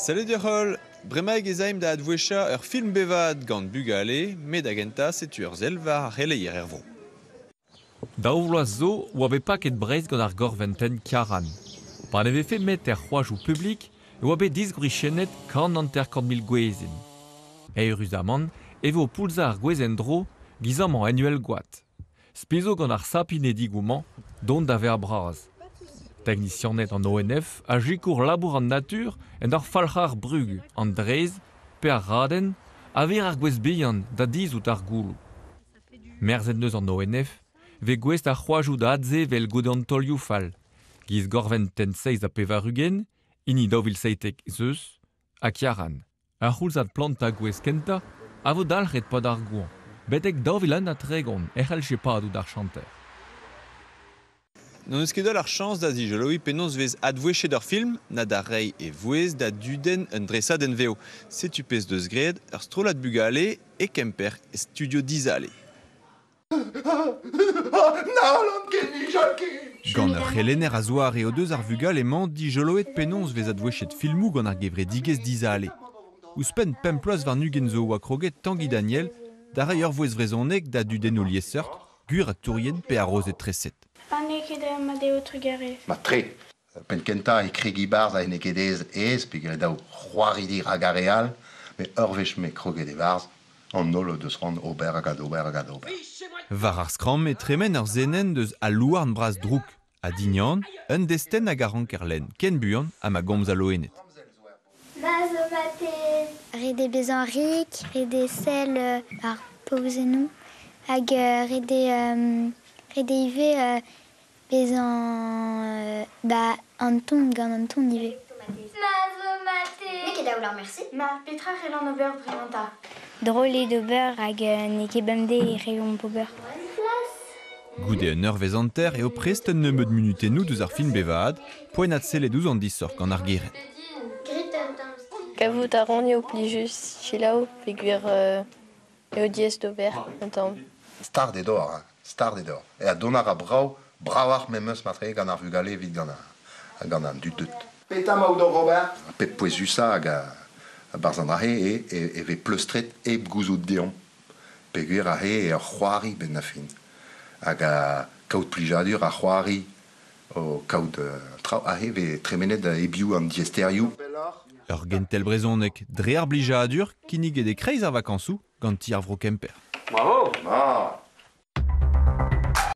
Salut Diorol, bremaig ezaim da advouecha film bevad gant bugale, met agenta setuerzel va releier ervo. Daouloaz zo, oa bet paket breiz gant ar gorventen karan. Pa neve fe met c'hoazhou publik, oa bet disgrichenet 40-50 gwezin. Uruzamant, evo poulza ar gwezen dro, gizam an annuel goat. Spezo gant ar sapinedig-gouman, dont da ver braz. Technicianet an ONF a jikour labour an natur en ar falchar brug, an dreiz, pe ar raden, a ver ar gwez bihan da dizout ar goulou. Merzet neus an ONF, ve gwez ar c'hoazhou da adze vel goudan tolioù fall, giz gorventen seiz a pevarugen, ini daouvil seitek zeus, a kiaran. Ar c'houlzad planta gwez kenta, a vo dalc'het pad ar gouan, betek daouvil an atregon, c'hell chepadoù d'ar chanter. Non eus ket ar chans da zijoloui penaos vez advouechet ur film, na da rei e vouez da duden un dresad en veo. Setu pez deus graet ur strollad bugale e kemper e studio dizale. Gant ur c'helenner a zoar eo deus ar vugale emañ dijoloet penaos vez advouechet filmou gant ar gevre digez dizale. Ouzpen pemploaz war nugen zo oa kroget Tanguy Daniel, da rei ur vouez vrezhonek da duden o liesseurt, gur a tourien pe a rozet treset. Ma tre. Penkenta e kregi barz a ene kedez ez, pe gret daou c'hoaridi ragareal, me urvech me kroget e barz, an nolo deus ran ober hag ober hag ober. Var ar skram e tremen ur zenen deus a louarn braz drouk. A dignan, un desten hag a rankerlen, ken buan ha ma gomz a loenet. Rede bezan rik, rede sel ar pouzenou, hag rede ive bezan an ton gant an ton ive. Neke daouleur, merci. Ma petra relan ober bremanta. Drole d'ober hag neke bemde e reon pober. Goude un ur vezanter eo prest un nemeud minutennoù deus ar film bevad, poenat sellet ouzh an dissorg gant ar geren. Kavout a ranio plijus chilao, peguer eo diez d'ober, entam. Star d'edor, hein, star d'edor. E a donar a brawar memeus matre gant ar vugale evit gant an dudut. Peta maoudor Robert? Pep poezusa hag a barzan a he e ve pleustret eb gouzout deon. Peguer a he e ur c'hoari ben na fin. Hag a kaout plijadur a c'hoari o kaout trao a he ve tremenet ebioù an diesterioù. Ur gentel brezhonek dre ar blijadur kinnig e de kreiz ar vakañsoù gant ti ar vro kemper. Bravo!